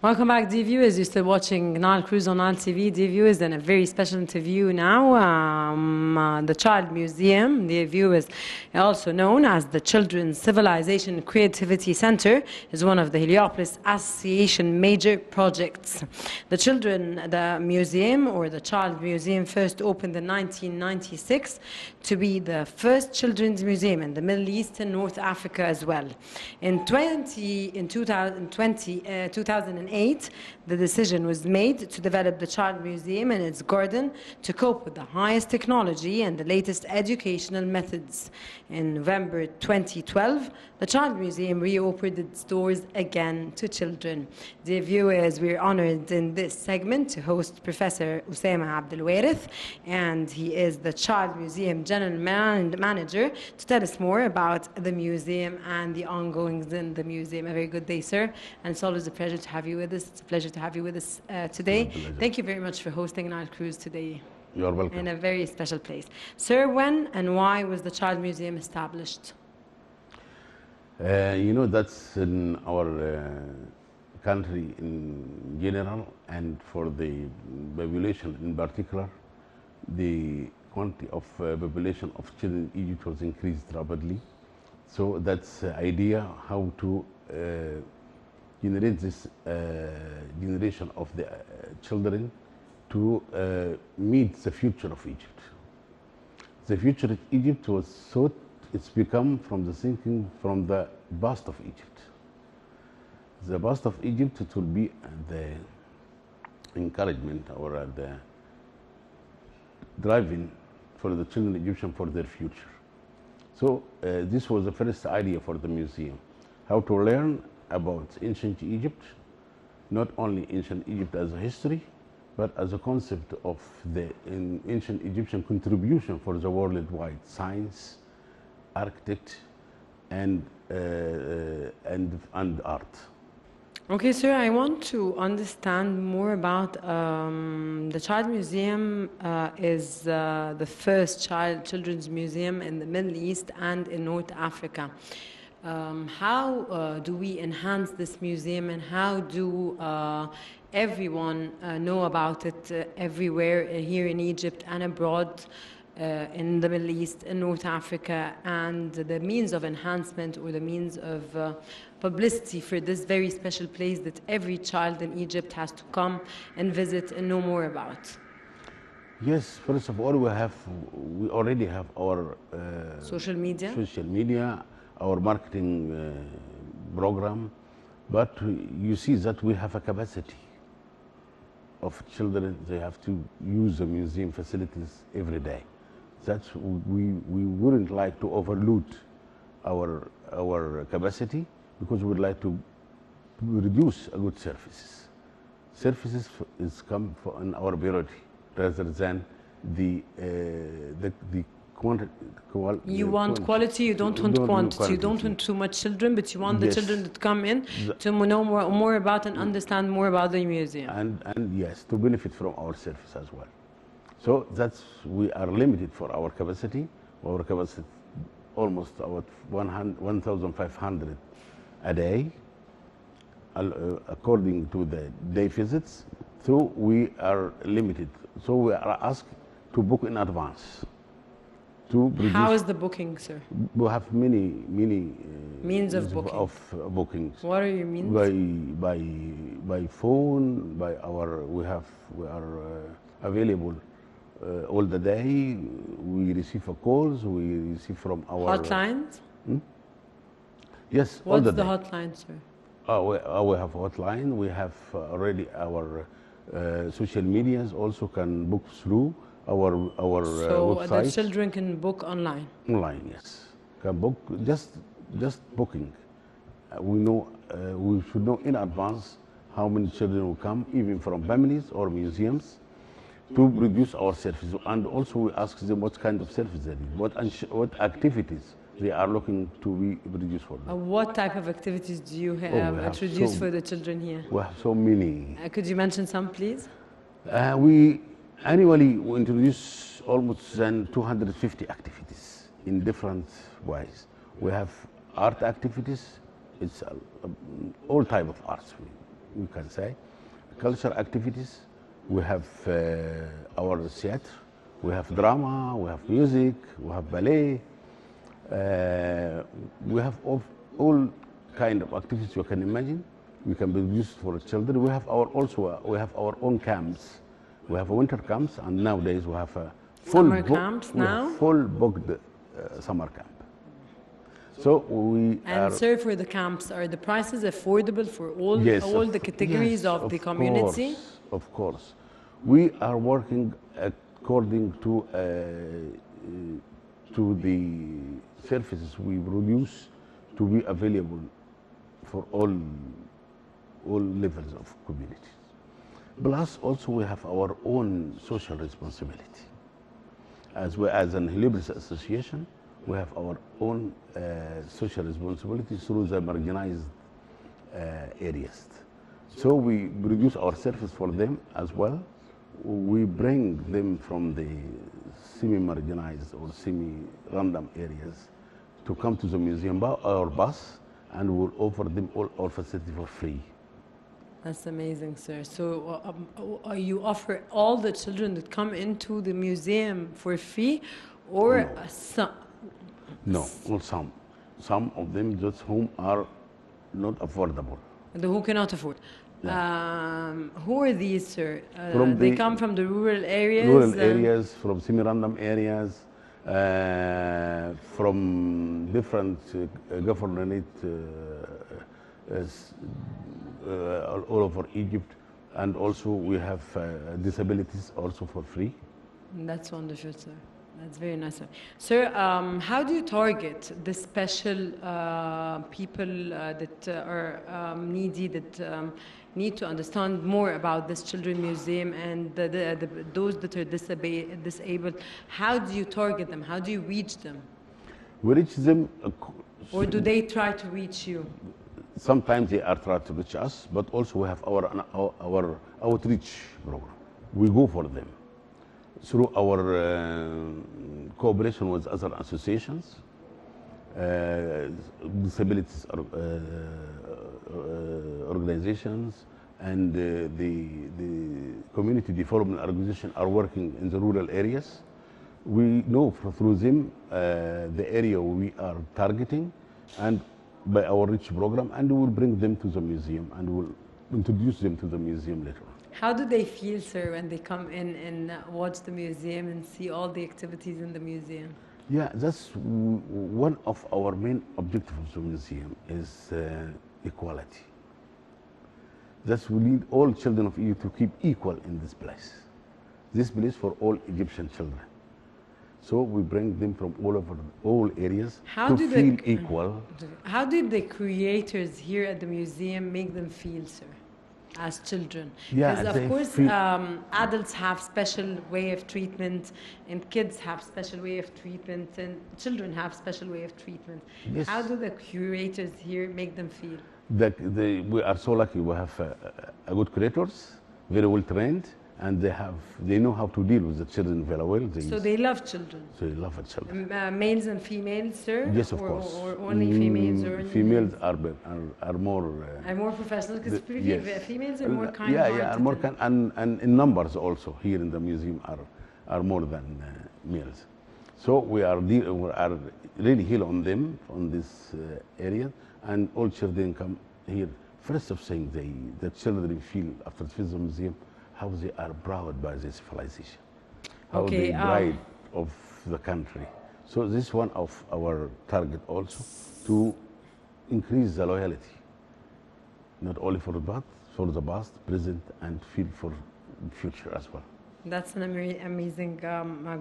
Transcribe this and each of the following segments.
Welcome back, dear viewers. You're still watching Nile Cruise on Nile TV, dear viewers, and a very special interview now. The Child Museum, dear viewers, also known as the Children's Civilization Creativity Center, is one of the Heliopolis Association major projects. The museum, or the Child Museum, first opened in 1996 to be the first children's museum in the Middle East and North Africa as well. In 2008, the decision was made to develop the Child Museum and its garden to cope with the highest technology and the latest educational methods. In November 2012, the Child Museum reopened its doors again to children. Dear viewers, we're honored in this segment to host Professor Osama Wareth, and he is the Child Museum General Manager, to tell us more about the museum and the ongoings in the museum. A very good day, sir, and it's always a pleasure to have you with us. It's a pleasure to have you with us today. Thank you very much for hosting Nile Cruise today. You're welcome. In a very special place. Sir, when and why was the Child Museum established? That's in our country in general, and for the population in particular. The quantity of population of children in Egypt was increased rapidly. So that's the idea how to generate this generation of the children to meet the future of Egypt. The future of Egypt was thought, it's become from the thinking from the past of Egypt. The past of Egypt, it will be the encouragement or the driving for the children Egyptian for their future. So this was the first idea for the museum, how to learn about ancient Egypt, not only ancient Egypt as a history, but as a concept of the ancient Egyptian contribution for the worldwide science, architect, and art. Okay, sir, I want to understand more about the Child Museum is the first children's museum in the Middle East and in North Africa. How do we enhance this museum, and how do everyone know about it everywhere here in Egypt and abroad, in the Middle East and North Africa, and the means of enhancement or the means of publicity for this very special place that every child in Egypt has to come and visit and know more about? Yes, first of all, we already have our social media, our marketing program, but you see that we have a capacity of children. They have to use the museum facilities every day. That's we wouldn't like to overload our capacity, because we would like to reduce a good services. Services is come in our priority rather than the quantity. You want quality, you don't want quantity. You don't want too much children, but you want the children that come in to know more about and understand more about the museum. And yes, to benefit from our service as well. So we are limited for our capacity. Our capacity almost about 1,500 a day, according to the day visits. So we are limited. So we are asked to book in advance. How is the booking, sir? We have many means of booking. Bookings. What are your means? By phone, we are available all the day. We receive calls. We receive from our hotlines. Yes. What's the hotline, sir? We have hotline. We have already our social medias also can book through our website. So the children can book online? Online, yes. Can book, just booking. We should know in advance how many children will come, even from families or museums, to produce our services. And also we ask them what kind of service they need, what activities they are looking to be produced for them. What type of activities do you have introduced for the children here? We have so many. Could you mention some, please? Annually, we introduce almost 250 activities in different ways. We have art activities. It's all type of arts. we can say. Cultural activities, we have our theater, we have drama, we have music, we have ballet, we have all kind of activities you can imagine. We can produce for children. We have we have our own camps. We have winter camps, and nowadays we have a full booked summer camp. So we and sir, for the camps, are the prices affordable for all the categories of the community? Of course. We are working according to the services we produce to be available for all levels of communities. Plus, also we have our own social responsibility. As an Hilibris Association, we have our own social responsibility through the marginalized areas. So we produce our service for them as well. We bring them from the semi-marginalized or semi-random areas to come to the museum by our bus, and we'll offer them all our facility for free. That's amazing, sir. So you offer all the children that come into the museum for free, or some? No, not some. Some of them just whom are not affordable. Who cannot afford. Yeah. Who are these, sir? They come from the rural areas? Rural areas, from semi-random areas, from different government all over Egypt, and also we have disabilities also for free. That's wonderful, sir. That's very nice, sir. Sir, how do you target the special people that are needy, that need to understand more about this Children's Museum, and those that are disabled? How do you target them? How do you reach them? We reach them. Or do they try to reach you? Sometimes they are trying to reach us, but also we have our outreach program. We go for them through our cooperation with other associations, disabilities organizations, and the community development organization are working in the rural areas. We know through them the area we are targeting, and by our reach program, and we will bring them to the museum, and we will introduce them to the museum later on. How do they feel, sir, when they come in and watch the museum and see all the activities in the museum? Yeah, that's one of our main objectives of the museum is equality. That's we need all children of Egypt to keep equal in this place. This place for all Egyptian children. So we bring them from all over all areas to feel equal. How did the creators here at the museum make them feel, sir, as children? Yeah, because of course adults have special way of treatment, and kids have special way of treatment, and children have special way of treatment. Yes. How do the curators here make them feel? We are so lucky. We have good curators, very well trained, and they know how to deal with the children very well. So they love children. So they love children. Males and females, sir? Yes, of course. Or only females? Or females are more. Are more professional, because yes. Females are more kind. Yeah, are more kind, and in numbers also here in the museum are more than males. So we are really heal on them on this area, and all children come here. First of thing, the children feel after visit the museum how they are proud by their civilization, how they pride of the country. So this is one of our target also, to increase the loyalty, not only for the past, present, and feel for the future as well. That's an amazing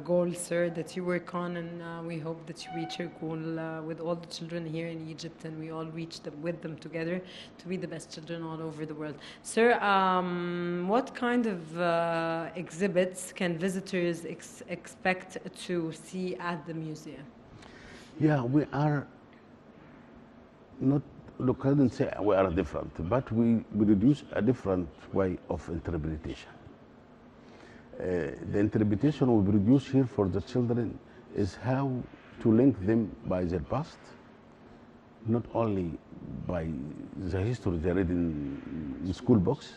goal, sir, that you work on, and we hope that you reach your goal with all the children here in Egypt, and we all reach with them together to be the best children all over the world. Sir, what kind of exhibits can visitors expect to see at the museum? Yeah, we are not, look, I didn't say we are different, but we reduce a different way of interpretation. The interpretation we produce here for the children is how to link them by their past, not only by the history they read in school books,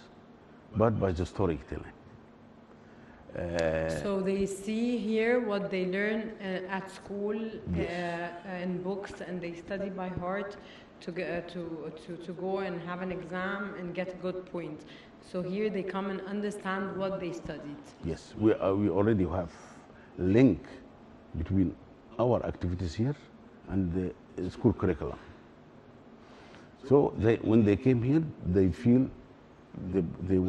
but by the storytelling. So they see here what they learn at school, in books, and they study by heart to go and have an exam and get good points. So here they come and understand what they studied. Yes, we already have link between our activities here and the school curriculum. So when they came here, they feel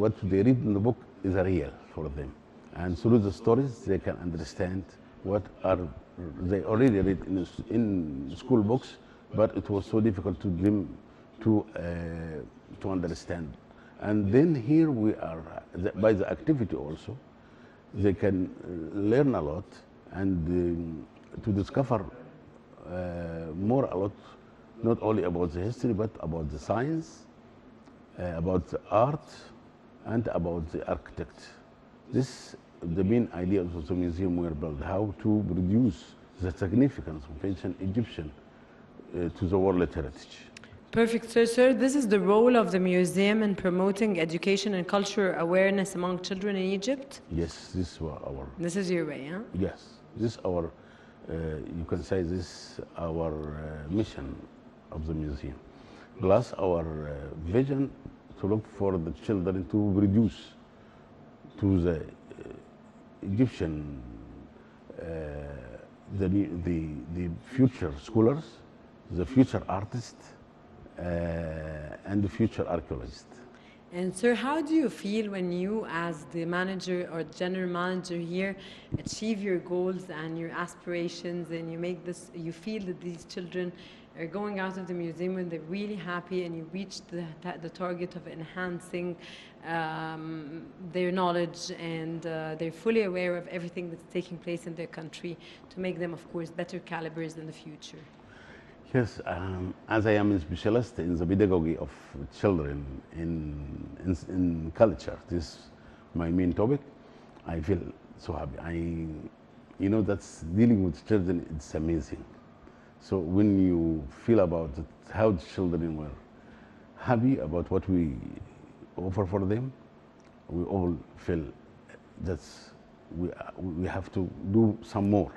what they read in the book is real for them. And through the stories, they can understand what they already read in school books, but it was so difficult to them to understand. And then here we are, by the activity also, they can learn a lot and to discover more a lot, not only about the history, but about the science, about the art, and about the architect. This the main idea of the museum were built, how to reduce the significance of ancient Egyptian to the world heritage. Perfect, sir. Sir, this is the role of the museum in promoting education and cultural awareness among children in Egypt? Yes, this was our... This is your way, huh? Yes, this is our, you can say this our mission of the museum. Plus our vision to look for the children to reduce to the Egyptian, the future scholars, the future artists, and the future archaeologists. And sir, how do you feel when you, as the manager or general manager here, achieve your goals and your aspirations, and you make this, you feel that these children are going out of the museum and they're really happy, and you reach the target of enhancing their knowledge, and they're fully aware of everything that's taking place in their country to make them, of course, better calibers in the future? Yes, as I am a specialist in the pedagogy of children in culture, this is my main topic, I feel so happy. You know, that's dealing with children, it's amazing. So when you feel about it, how the children were happy about what we offer for them, we all feel that we have to do some more.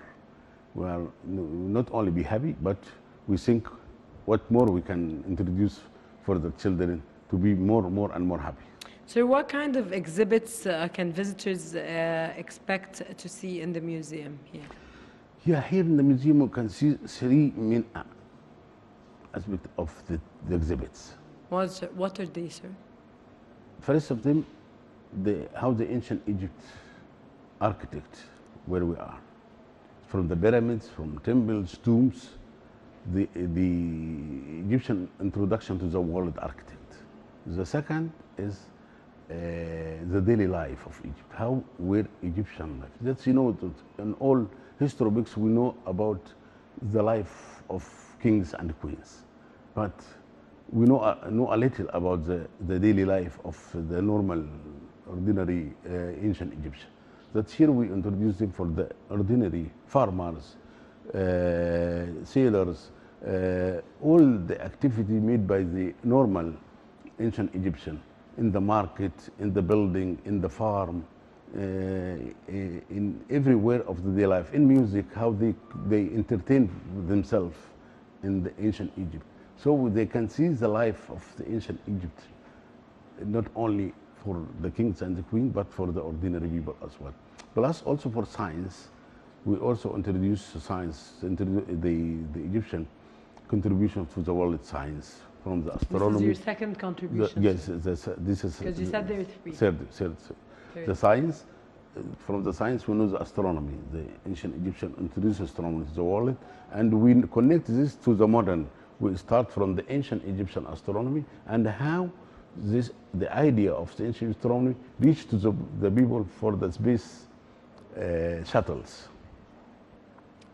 We are not only be happy, but we think what more we can introduce for the children to be more and more happy. So what kind of exhibits can visitors expect to see in the museum here? Yeah, here in the museum you can see three main aspects of the exhibits. What are they, sir? First of them, how the ancient Egypt architect, where we are. From the pyramids, from temples, tombs, the Egyptian introduction to the world architect. The second is the daily life of Egypt, how were Egyptian life. That's, you know, in all history books we know about the life of kings and queens, but we know a little about the daily life of the normal, ordinary ancient Egyptian. That here we introduce them for the ordinary farmers, sailors, all the activity made by the normal ancient Egyptian in the market, in the building, in the farm, in everywhere of the day life, in music, how they entertain themselves in the ancient Egypt. So they can see the life of the ancient Egypt, not only for the kings and the queen, but for the ordinary people as well. Plus also for science, we also introduce science, the Egyptian contribution to the world science, from the astronomy. This is your second contribution. Yes, this is. Because you said there are three. Third. The science, from the science we know the astronomy. The ancient Egyptian introduced astronomy to the world, and we connect this to the modern. We start from the ancient Egyptian astronomy and how the idea of the ancient astronomy reached to the people for the space shuttles.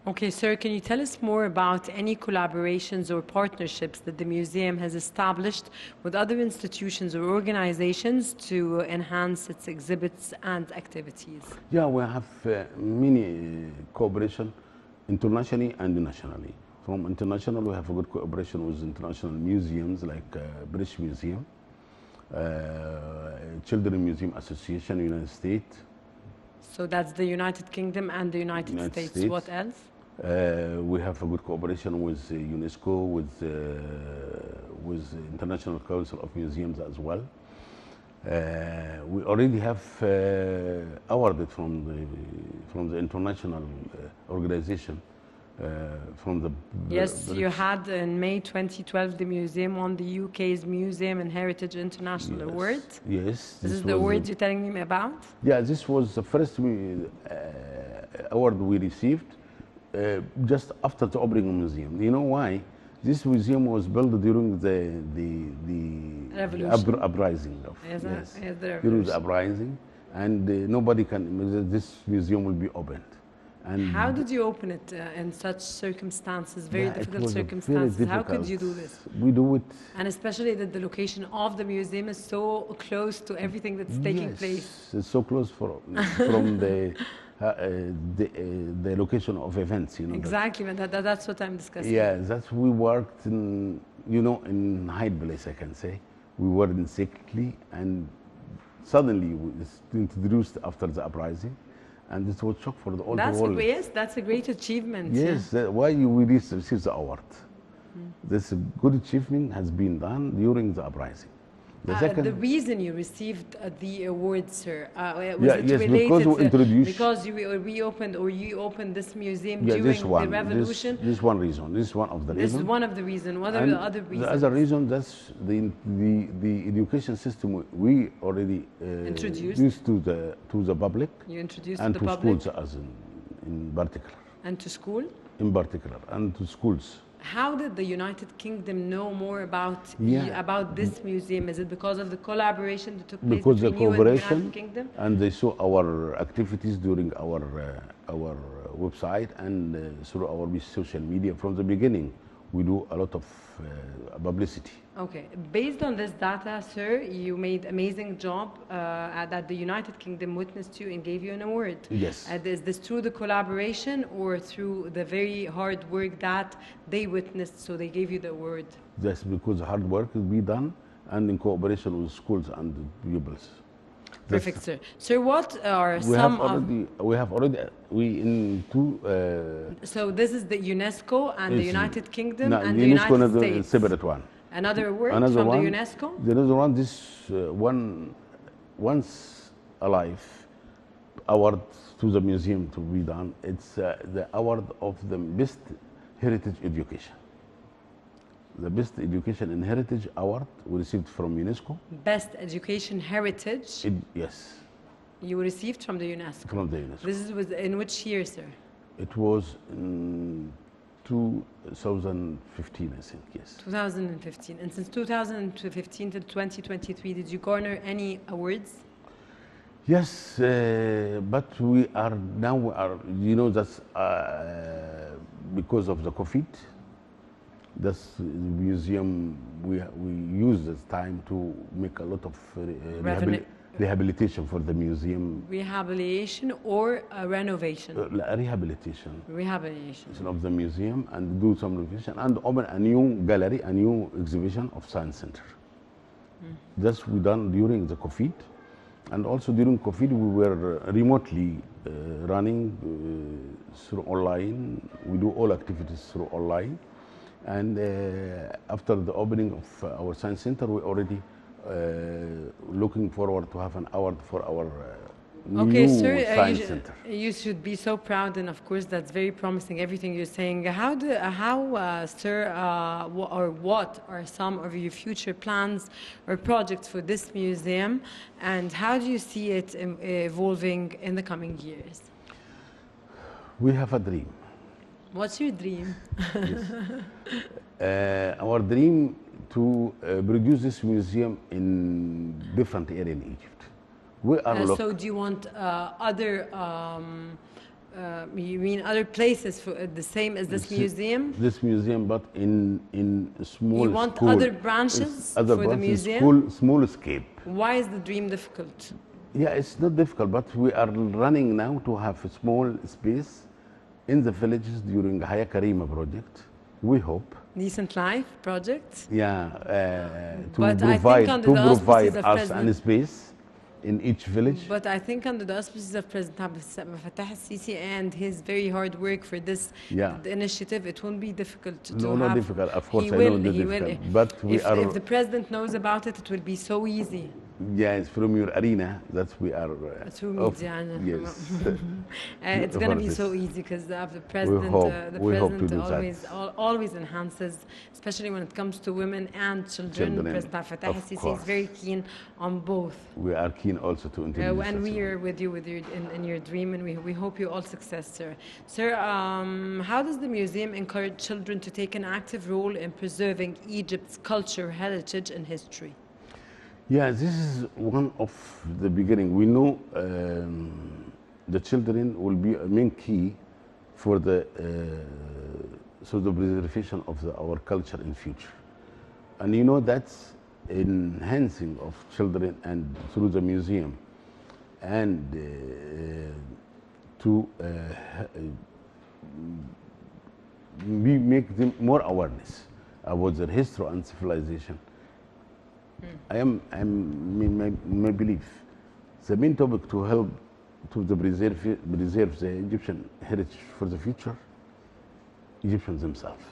Okay, sir, can you tell us more about any collaborations or partnerships that the museum has established with other institutions or organizations to enhance its exhibits and activities? Yeah, we have many cooperation internationally and nationally. from international, we have a good cooperation with international museums like British Museum, Children Museum Association, United States. So that's the United Kingdom and the United States. What else? We have a good cooperation with UNESCO, with International Council of Museums as well. We already have awarded from the international organization, from the yes, you had in May 2012 the museum won the UK's Museum and Heritage International Award. Yes, this is the award you're telling me about. Yeah, this was the first award we received just after the opening of the museum. You know why? This museum was built during the uprising. During the uprising, and nobody can. This museum will be opened. And how did you open it in such circumstances? Very difficult circumstances. Very difficult. How could you do this? We do it, and especially that the location of the museum is so close to everything that's taking place. It's so close from the location of events, you know. Exactly, that's what I'm discussing. Yeah, that's we worked in, you know, in high place, I can say. We were in secretly, and suddenly we introduced after the uprising, and it was shock for the whole world. Yes, that's a great achievement. Yes, why we received the award. This good achievement has been done during the uprising. The reason you received the award, sir, was because we introduced, because you reopened or you opened this museum during the revolution. This one reason. This is one of the reasons. This is one of the reasons. What are the other reasons? The other reason, that's the education system we already introduced to the public. You introduced and to the public. Schools as in particular. And to school. In particular, and to schools. How did the United Kingdom know more about this museum? Is it because of the collaboration that took place between you and the United Kingdom? And they saw our activities during our website and through our social media from the beginning. We do a lot of publicity. Okay. Based on this data, sir, you made amazing job that the United Kingdom witnessed you and gave you an award. Yes. Is this through the collaboration or through the very hard work that they witnessed, so they gave you the award? Yes, because hard work will be done and in cooperation with schools and pupils. Perfect, sir. Sir, what are we in two. So this is the UNESCO and the United Kingdom and the UNESCO United States. Separate one. Another award from the UNESCO? The other one, this once alive award to the museum to be done. It's the award of the best heritage education. The Best Education and Heritage Award we received from UNESCO. Best Education Heritage? Yes. You received from the UNESCO? From the UNESCO. This was in which year, sir? It was in 2015, I think, yes. 2015. And since 2015 to 2023, did you garner any awards? Yes, but we are now, you know, that's because of the COVID. That's the museum, we use this time to make a lot of rehabilitation for the museum. Rehabilitation or renovation? Rehabilitation. Rehabilitation. Of the museum, and do some renovation and open a new gallery, a new exhibition of Science Center. That's we done during the COVID. And also during COVID, we were remotely running through online. We do all activities through online. And after the opening of our science center, we already looking forward to have an award for our new science center. You should be so proud, and of course that's very promising. Everything you're saying. Sir, or what are some of your future plans or projects for this museum, and how do you see it evolving in the coming years? We have a dream. What's your dream? Our dream to produce this museum in different areas in Egypt. We are so do you want you mean other places for the same as this museum? This museum, but in small. You want other branches for the museum? Small scale. Why is the dream difficult? Yeah, it's not difficult, but we are running now to have a small space in the villages during Haya Karima project. We hope. Decent Life project. Yeah, to But I think under the auspices of us President, an space in each village. but I think under the auspices of President Abdel Fattah al-Sisi and his very hard work for this the initiative, it won't be difficult to no, have. not difficult. Of course, he I will, know he difficult, will. but we are. If the president knows about it, it will be so easy. Yes, from your arena, that we are. Through media, yes. It's going to be so easy because the president, always enhances, especially when it comes to women and children. President Fattah al-Sisi is very keen on both. We are keen also to introduce. And we are with you in your dream, and we hope you all success, sir. Sir, how does the museum encourage children to take an active role in preserving Egypt's culture, heritage, and history? Yeah, this is one of the beginning. We know the children will be a main key for the preservation of our culture in future. And you know that's enhancing of children and through the museum and to we make them more awareness about their history and civilization. My belief, the main topic to help to preserve the Egyptian heritage for the future, Egyptians themselves.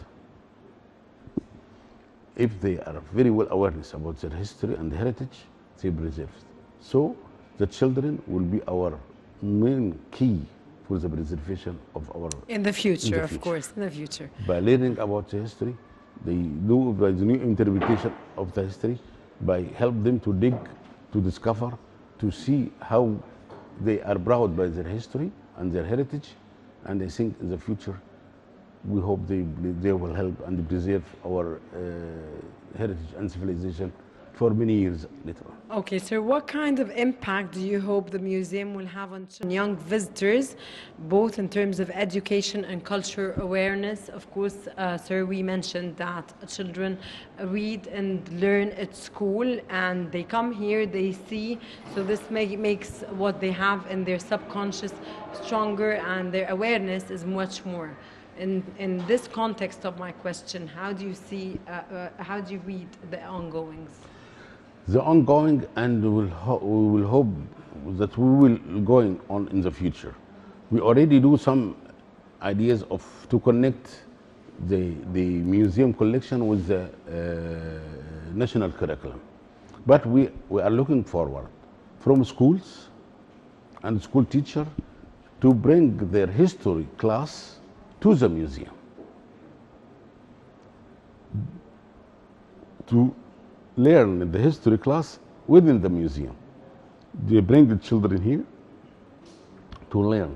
If they are very well awareness about their history and heritage, they preserve it. So the children will be our main key for the preservation of our... In the future, of course, in the future. By learning about the history, they do by the new interpretation of the history, by help them to dig, to discover, to see how they are proud by their history and their heritage. And I think in the future, we hope they will help and preserve our heritage and civilization for many years later on. Okay, so what kind of impact do you hope the museum will have on young visitors, both in terms of education and culture awareness? Of course, sir, we mentioned that children read and learn at school, and they come here, they see, so this makes what they have in their subconscious stronger, and their awareness is much more. In this context of my question, how do you see, how do you read the ongoings? The ongoing, and we will hope that we will going on in the future. We already do some ideas of to connect the museum collection with the national curriculum. But we are looking forward from schools and school teacher to bring their history class to the museum, to learn the history class within the museum. They bring the children here to learn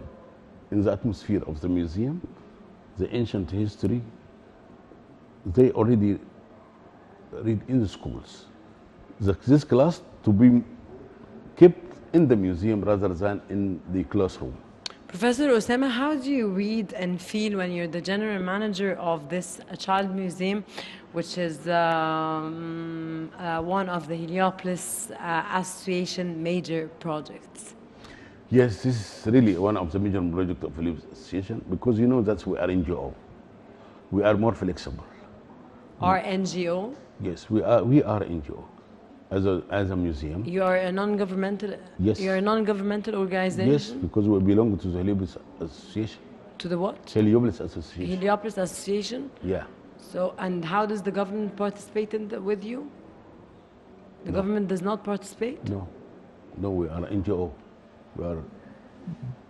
in the atmosphere of the museum, the ancient history. They already read in the schools. This class to be kept in the museum rather than in the classroom. Professor Osama, how do you read and feel when you're the general manager of this child museum, which is one of the Heliopolis Association major projects? Yes, this is really one of the major projects of Heliopolis Association, because you know that we are NGO. We are more flexible. Our NGO? Yes, we are NGO. As a museum. You are a non-governmental. Yes. You are a non-governmental organization. Yes, because we belong to the Heliopolis Association. To the what? Heliopolis Association. Heliopolis Association. Yeah. So, and how does the government participate with you? The government does not participate. No, we are NGO. We are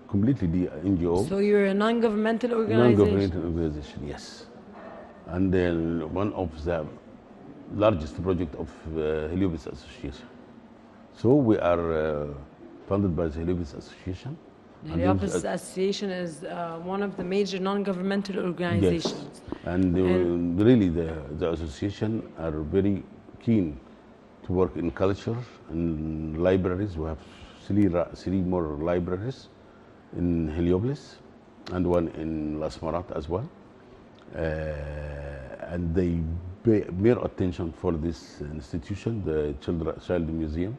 completely the NGO. So you're a non-governmental organization. Non-governmental organization, yes. And then one of the largest project of Heliopolis Association. So we are funded by the Heliopolis Association. The Heliopolis Association is one of the major non-governmental organizations. Yes. And really the association are very keen to work in culture and libraries. We have three more libraries in Heliopolis and one in Las Marat as well. And they pay more attention for this institution, the Child Museum,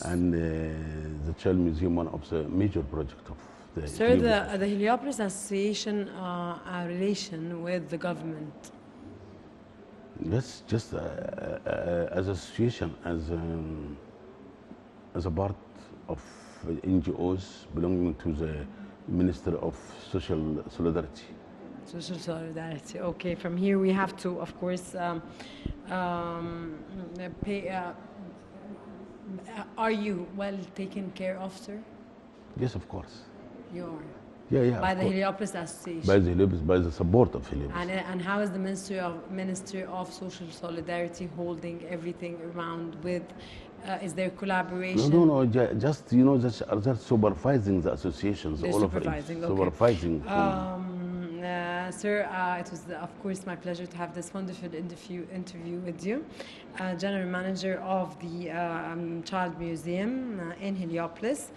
and the Child Museum, one of the major projects of the... Sir, the Heliopolis Association relation with the government, Yes, just as association, as a part of NGOs belonging to the Ministry of Social Solidarity. Social solidarity. Okay, from here we have to, of course, pay. Are you well taken care of, sir? Yes, of course. You are. Yeah, yeah. By of the course. Heliopolis Association. By the Heliopolis, by the support of Heliopolis. And how is the Ministry of Social Solidarity holding everything around with? Is there collaboration? No. Just they're supervising the associations. They're all supervising, of it. okay. Supervising. Sir, it was of course my pleasure to have this wonderful interview with you. General Manager of the Child Museum in Heliopolis,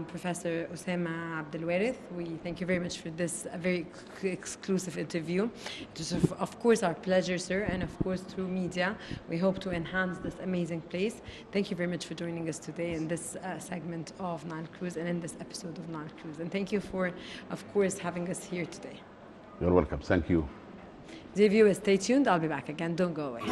Professor Osama Wareth. We thank you very much for this very exclusive interview. It was of course our pleasure, sir, and of course through media we hope to enhance this amazing place. Thank you very much for joining us today in this segment of Nile Cruise and in this episode of Nile Cruise. And thank you for, of course, having us here today. You're welcome. Thank you. Dear viewers, stay tuned. I'll be back again. Don't go away.